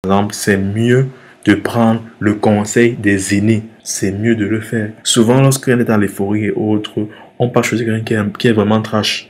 Par exemple, c'est mieux de prendre le conseil des aînés. C'est mieux de le faire. Souvent, lorsqu'on est dans l'euphorie et autres, on peut choisir quelqu'un qui est vraiment trash.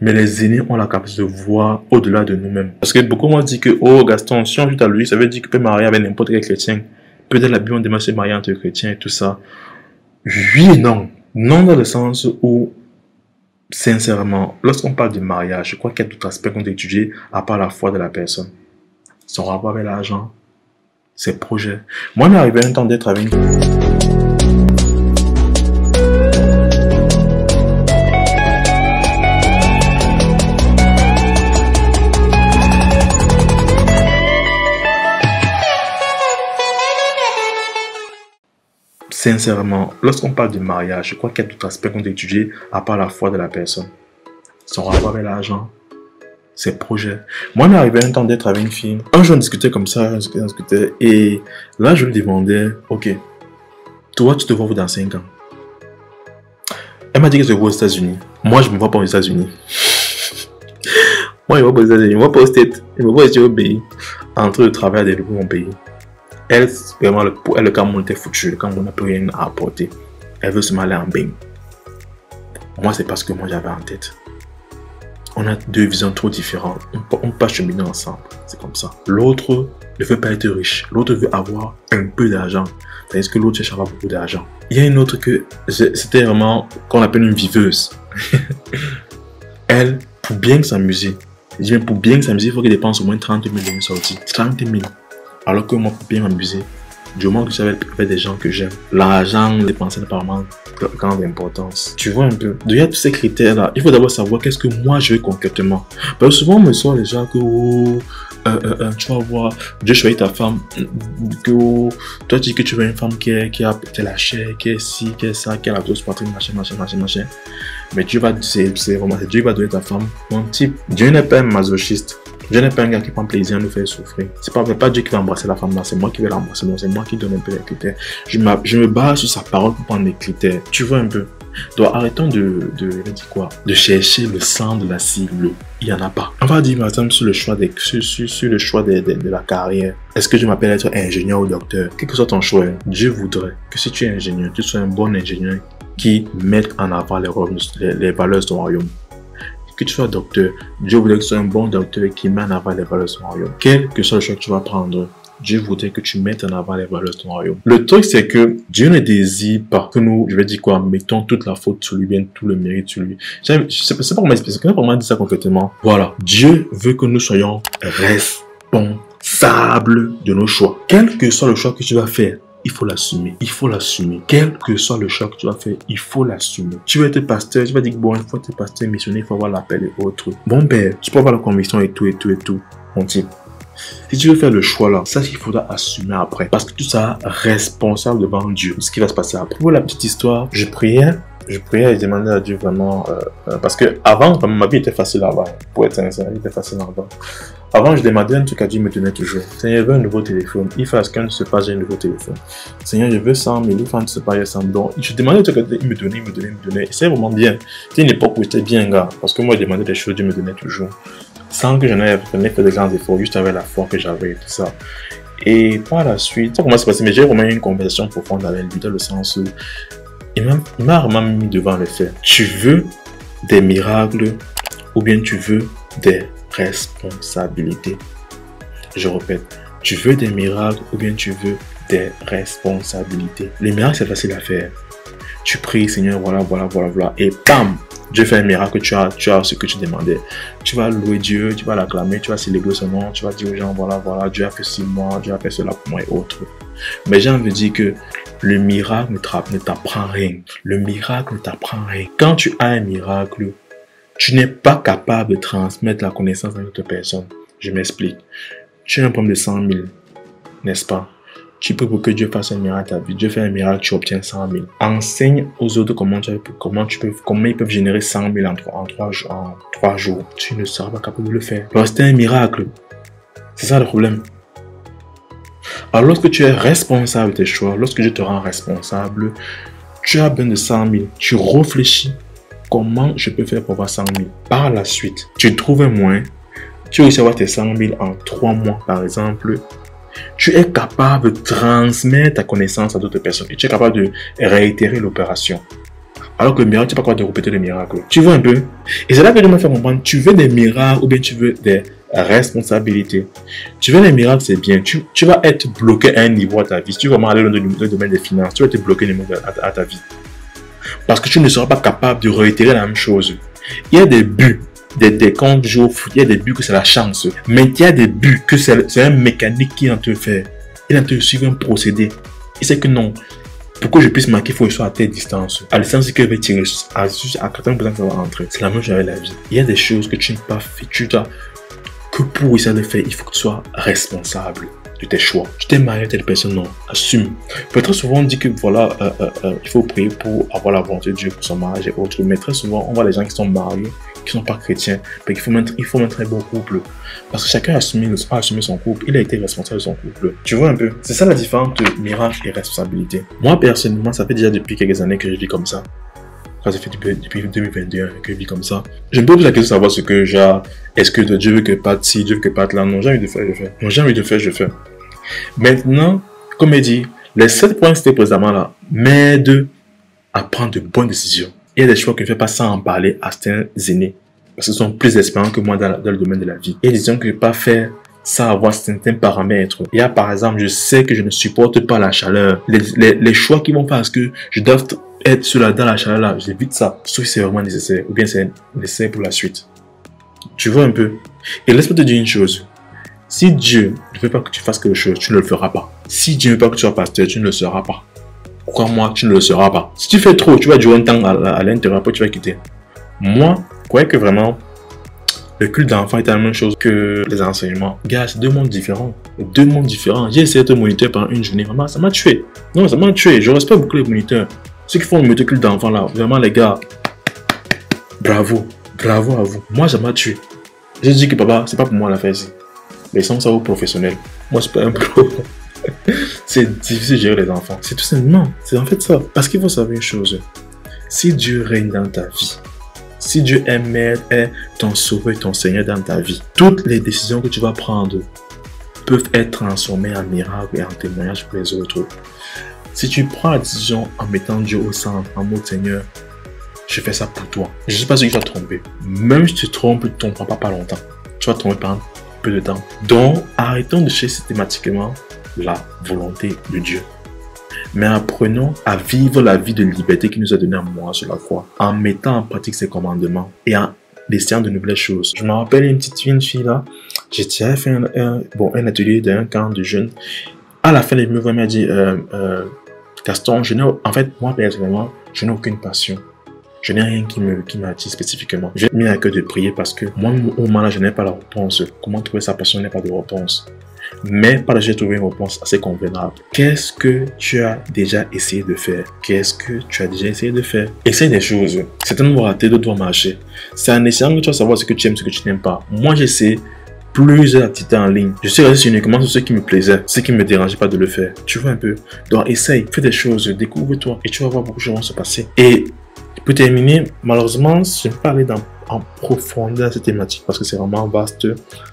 Mais les aînés ont la capacité de voir au-delà de nous-mêmes. Parce que beaucoup m'ont dit que, oh Gaston, si on joue à lui, ça veut dire qu'il peut marier avec n'importe quel chrétien. Peut-être la Bible demande de se marier entre chrétiens et tout ça. Oui et non. Non dans le sens où, sincèrement, lorsqu'on parle de mariage, je crois qu'il y a d'autres aspects qu'on doit étudier à part la foi de la personne. Son rapport avec l'argent, ses projets. Moi, il m'est arrivé un temps d'être avec Sincèrement, lorsqu'on parle de mariage, je crois qu'il y a d'autres aspects qu'on doit étudier à part la foi de la personne. Son rapport avec l'argent, ses projets. Moi, il m'est arrivé un temps d'être avec une fille. Un jour, on discutait comme ça, on discutait, et là, je lui demandais, ok, toi, tu te vois dans 5 ans? Elle m'a dit qu'elle se voit aux États-Unis. Moi, je ne me vois pas aux États-Unis. Moi, je ne me vois pas aux États-Unis, je ne me vois pas aux States, je me vois ici au pays, en train de travailler à développer mon pays. Elle, vraiment, le Cameroun était foutu, le Cameroun n'a plus rien à apporter. Elle veut se aller en bain. Moi, c'est parce que moi, j'avais en tête. On a deux visions trop différentes. On peut pas cheminer ensemble. C'est comme ça. L'autre ne veut pas être riche. L'autre veut avoir un peu d'argent. Tandis que l'autre cherche à avoir beaucoup d'argent. Il y a une autre que c'était vraiment qu'on appelle une viveuse. Elle, pour bien s'amuser, je dis même pour bien s'amuser, il faut qu'elle dépense au moins 30 000 de sortie. 30 000. Alors que moi, pour bien m'amuser, du moment que je savais avec des gens que j'aime, l'argent dépensé n'est pas vraiment grande importance. Tu vois un peu. Il y a tous ces critères-là. Il faut d'abord savoir qu'est-ce que moi je veux concrètement. Parce que souvent, on me sort les gens que tu vas voir, Dieu choisit ta femme, que toi tu dis que tu veux une femme qui a la chair, qui est ci, qui est ça, qui a la grosse poitrine, machin. Mais Dieu va, c'est vraiment, Dieu va donner ta femme mon type. Dieu n'est pas un masochiste. Dieu n'est pas un gars qui prend plaisir à nous faire souffrir. C'est pas Dieu qui va embrasser la femme là, c'est moi qui vais l'embrasser. Donc c'est moi qui donne un peu les critères. Je me base sur sa parole pour prendre les critères. Tu vois un peu. Donc arrêtons de chercher le sang de la cible. Il n'y en a pas. On va dire par exemple sur le choix de la carrière. Est-ce que je m'appelle être ingénieur ou docteur? Quel que soit ton choix, Dieu voudrait que si tu es ingénieur, tu sois un bon ingénieur qui mette en avant les valeurs de son royaume. Que tu sois docteur, Dieu voudrait que tu sois un bon docteur qui met en avant les valeurs de son royaume. Quel que soit le choix que tu vas prendre, Dieu voudrait que tu mettes en avant les valeurs de ton royaume. Le truc, c'est que Dieu ne désire pas que nous, je vais dire quoi, mettons toute la faute sur lui, bien tout le mérite sur lui. C'est pas comment expliquer, c'est pas comment dire ça concrètement. Voilà. Dieu veut que nous soyons responsables de nos choix. Quel que soit le choix que tu vas faire, il faut l'assumer. Il faut l'assumer. Quel que soit le choix que tu vas faire, il faut l'assumer. Tu veux être pasteur, tu vas dire que bon, il faut être pasteur, missionnaire, il faut avoir l'appel et autres. Bon, ben, tu peux avoir la conviction et tout. Mon type. Si tu veux faire le choix là, ça il faudra assumer après. Parce que tu seras responsable devant Dieu de ce qui va se passer après. Pour la petite histoire, je priais et je demandais à Dieu vraiment, parce que avant, ma vie était facile avant. Pour être sincère, ma vie était facile avant. Avant, je demandais un truc à Dieu, il me donnait toujours. Seigneur, je veux un nouveau téléphone. Il faut à ce qu'un se passe, j'ai un nouveau téléphone. Seigneur, je veux 100 000. Il faut à ce se passe, 100 000. Donc, je demandais un truc à Dieu, il me donnait. C'est vraiment bien. C'était une époque où j'étais bien, gars. Parce que moi, je demandais des choses, Dieu me donnait toujours. Sans que j'en ai fait de grands efforts, juste avec la foi que j'avais et tout ça. Et par la suite, ça commence à se passer. Mais j'ai vraiment eu une conversation profonde avec lui, dans le sens où il m'a vraiment mis devant le fait. Tu veux des miracles ou bien tu veux des responsabilités. Je répète, tu veux des miracles ou bien tu veux des responsabilités. Les miracles, c'est facile à faire. Tu pries, Seigneur, voilà, et bam, Dieu fait un miracle, tu as ce que tu demandais. Tu vas louer Dieu, tu vas l'acclamer, tu vas célébrer son nom, tu vas dire aux gens, voilà, Dieu a fait ci moi, Dieu a fait cela pour moi et autres. Mais j'ai envie de dire que le miracle ne t'apprend rien. Le miracle ne t'apprend rien. Quand tu as un miracle, tu n'es pas capable de transmettre la connaissance à une autre personne. Je m'explique. Tu as un problème de 100 000, n'est-ce pas? Tu peux pour que Dieu fasse un miracle à ta vie. Dieu fait un miracle, tu obtiens 100 000. Enseigne aux autres comment ils peuvent générer 100 000 en 3 jours. Tu ne seras pas capable de le faire. Alors c'est un miracle. C'est ça le problème. Alors lorsque tu es responsable de tes choix, lorsque Dieu te rend responsable, tu as besoin de 100 000. Tu réfléchis. Comment je peux faire pour avoir 100 000? Par la suite, tu trouves un moyen. Tu réussis à avoir tes 100 000 en 3 mois, par exemple. Tu es capable de transmettre ta connaissance à d'autres personnes et tu es capable de réitérer l'opération. Alors que le miracle, tu n'es pas capable de répéter le miracle. Tu vois un peu? Et c'est là que je me fais comprendre, tu veux des miracles ou bien tu veux des responsabilités. Tu veux les miracles, c'est bien. Tu vas être bloqué à un niveau à ta vie. Si tu veux vraiment aller dans le domaine des finances, tu vas être bloqué à ta vie. Parce que tu ne seras pas capable de réitérer la même chose. Il y a des buts. Quand tu joues au foot, il y a des buts que c'est la chance. Mais il y a des buts que c'est un mécanique qui est en train de faire. Il est en train de suivre un procédé. Il sait que non. Pour que je puisse marquer, il faut que je sois à telle distance. À la distance que je vais tirer, à 80% ça va rentrer. C'est la même chose avec la vie. Il y a des choses que tu n'as pas fait. Que pour essayer de le faire, il faut que tu sois responsable de tes choix. Tu t'es marié à telle personne, non. Assume. Très souvent, on dit que voilà, il faut prier pour avoir la volonté de Dieu pour son mariage et autres. Mais très souvent, on voit les gens qui sont mariés, qui ne sont pas chrétiens. Mais il faut mettre un bon couple. Parce que chacun a assumé son couple. Il a été responsable de son couple. Tu vois un peu? C'est ça la différence entre miracle et responsabilité. Moi, personnellement, ça fait déjà depuis quelques années que je vis comme ça. Ça fait depuis 2021 que je vis comme ça. Je me pose la question de savoir ce que j'ai. Est-ce que Dieu veut que pas ci, Dieu veut que pas là? Non, j'ai envie de faire, je fais. Non, j'ai envie de faire, je fais. Maintenant, comme il dit, les 7 points que c'était précédemment là m'aident à prendre de bonnes décisions. Il y a des choix que je ne fais pas sans en parler à certains aînés. Parce qu'ils sont plus expérients que moi dans le domaine de la vie. Il y a des décisions que je ne vais pas faire sans avoir certains paramètres. Il y a par exemple, je sais que je ne supporte pas la chaleur. Les choix qui vont faire que je dois être dans la chaleur là, j'évite ça. Sauf si c'est vraiment nécessaire. Ou bien c'est nécessaire pour la suite. Tu vois un peu. Et laisse-moi te dire une chose. Si Dieu ne veut pas que tu fasses quelque chose, tu ne le feras pas. Si Dieu ne veut pas que tu sois pasteur, tu ne le seras pas. Crois-moi, tu ne le seras pas. Si tu fais trop, tu vas durer un temps à l'intérieur, après tu vas quitter. Moi, je croyais que vraiment, le culte d'enfant était la même chose que les enseignements. Gars, c'est deux mondes différents. Deux mondes différents. J'ai essayé d'être moniteur pendant une journée. Vraiment, ça m'a tué. Non, ça m'a tué. Je respecte beaucoup les moniteurs. Ceux qui font le culte d'enfant là, vraiment les gars, bravo. Bravo à vous. Moi, ça m'a tué. J'ai dit que papa, c'est pas pour moi la faire ici. Laissons ça aux professionnels. Moi, c'est pas un pro. C'est difficile de gérer les enfants. C'est tout simplement. C'est en fait ça. Parce qu'il faut savoir une chose. Si Dieu règne dans ta vie, si Dieu est ton sauveur, ton Seigneur dans ta vie, toutes les décisions que tu vas prendre peuvent être transformées en miracles et en témoignages pour les autres. Si tu prends la décision en mettant Dieu au centre, en mode Seigneur, je fais ça pour toi. Je ne sais pas si tu vas te tromper. Même si tu te trompes, tu ne te tromperas pas longtemps. Tu vas te tromper pendant peu de temps. Donc, arrêtons de chercher systématiquement la volonté de Dieu. Mais apprenons à vivre la vie de liberté qu'il nous a donnée à moi sur la croix, en mettant en pratique ses commandements et en essayant de nouvelles choses. Je me rappelle une fille là, j'ai déjà fait un atelier d'un camp de jeunes. À la fin, elle m'a dit, Gaston, en fait, moi personnellement, je n'ai aucune passion. Je n'ai rien qui m'attire spécifiquement. J'ai mis à cœur de prier parce que moi, au moment là, je n'ai pas la réponse. Comment trouver sa passion, je n'ai pas de réponse. Mais par là, j'ai trouvé une réponse assez convenable. Qu'est-ce que tu as déjà essayé de faire? Qu'est-ce que tu as déjà essayé de faire? Essaye des choses. Certaines vont rater, d'autres vont marcher. C'est en essayant que tu vas savoir ce que tu aimes, ce que tu n'aimes pas. Moi, j'essaie plusieurs activités en ligne. Je suis resté uniquement sur ce qui me plaisait, ce qui ne me dérangeait pas de le faire. Tu vois un peu? Donc, essaye, fais des choses, découvre-toi et tu vas voir beaucoup de choses vont se passer. Et pour terminer, malheureusement, je ne vais pas aller en profondeur à cette thématique parce que c'est vraiment vaste,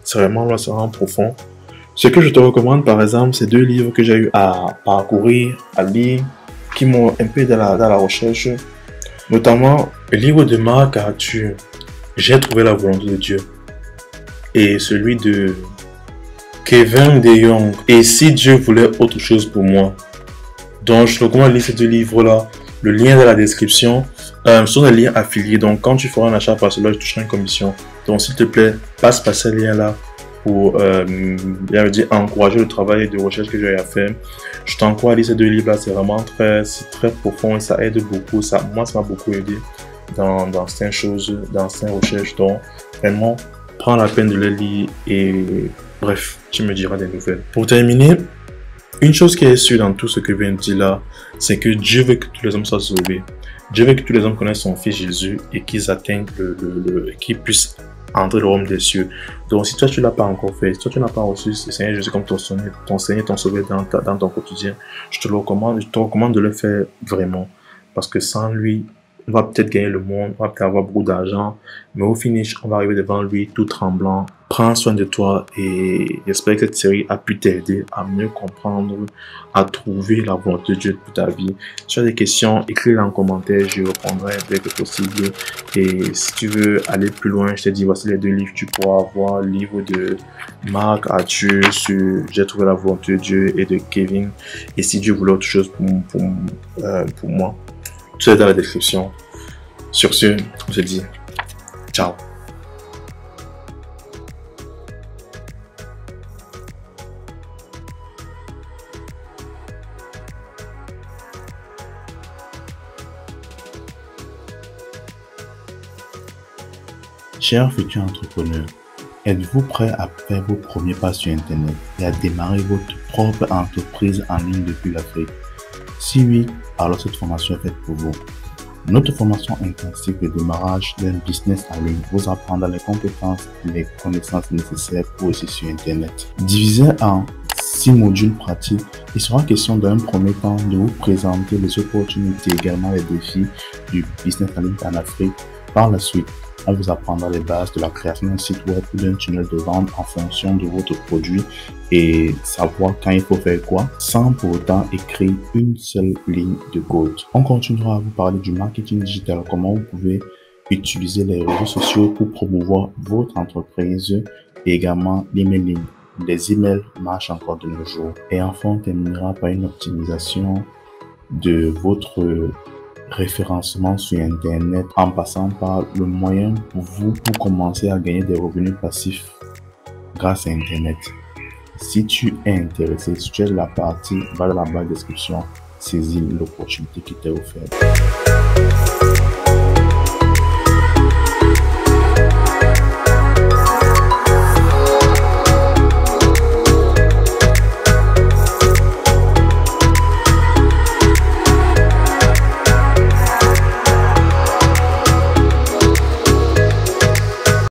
c'est vraiment profond. Ce que je te recommande, par exemple, c'est 2 livres que j'ai eu à parcourir, à lire, qui m'ont un peu aidé dans la recherche, notamment le livre de Marc Arthur, J'ai trouvé la volonté de Dieu, et celui de Kevin DeYoung, Et si Dieu voulait autre chose pour moi. Donc, je te recommande de lire ces 2 livres-là. Le lien est dans la description. Ce sont des liens affiliés. Donc, quand tu feras un achat par cela, je toucherai une commission. Donc, s'il te plaît, passe par ces liens-là pour encourager le travail de recherche que j'ai à faire. Je t'encourage à lire ces 2 livres-là. C'est vraiment très profond et ça aide beaucoup. Moi, ça m'a beaucoup aidé dans certaines choses, dans certaines recherches. Donc, vraiment, prends la peine de les lire et bref, tu me diras des nouvelles. Pour terminer, une chose qui est sûre dans tout ce que je viens de dire là, c'est que Dieu veut que tous les hommes soient sauvés. Dieu veut que tous les hommes connaissent son Fils Jésus et qu'ils atteignent qu'ils puissent entrer dans le royaume des cieux. Donc si toi tu ne l'as pas encore fait, si toi tu n'as pas reçu le Seigneur Jésus comme ton Seigneur, ton Sauveur dans ton quotidien, je te recommande de le faire vraiment. Parce que sans lui, on va peut-être gagner le monde, on va peut-être avoir beaucoup d'argent, mais au finish, on va arriver devant lui tout tremblant. Prends soin de toi et j'espère que cette série a pu t'aider à mieux comprendre, à trouver la volonté de Dieu pour ta vie. Si tu as des questions, écris-les en commentaire, je répondrai dès que possible. Et si tu veux aller plus loin, je te dis, voici les 2 livres que tu pourras avoir. Le livre de Marc Arthur sur J'ai trouvé la volonté de Dieu et de Kevin. Et si Dieu voulait autre chose pour moi, tout est dans la description. Sur ce, on se dit ciao. Chers futurs entrepreneurs, êtes-vous prêt à faire vos premiers pas sur Internet et à démarrer votre propre entreprise en ligne depuis l'Afrique? Si oui, alors cette formation est faite pour vous. Notre formation intensive de démarrage d'un business en ligne vous apprendra les compétences et les connaissances nécessaires pour réussir sur Internet. Divisé en 6 modules pratiques, il sera question d'un premier temps de vous présenter les opportunités et également les défis du business en ligne en Afrique. Par la suite, on vous apprendra les bases de la création d'un site web ou d'un tunnel de vente en fonction de votre produit et savoir quand il faut faire quoi sans pour autant écrire une seule ligne de code. On continuera à vous parler du marketing digital, comment vous pouvez utiliser les réseaux sociaux pour promouvoir votre entreprise et également l'emailing. Les emails marchent encore de nos jours. Et enfin, on terminera par une optimisation de votre référencement sur Internet en passant par le moyen pour vous pour commencer à gagner des revenus passifs grâce à Internet. Si tu es intéressé, si tu es de la partie, va dans la barre de description, saisis l'opportunité qui t'est offerte.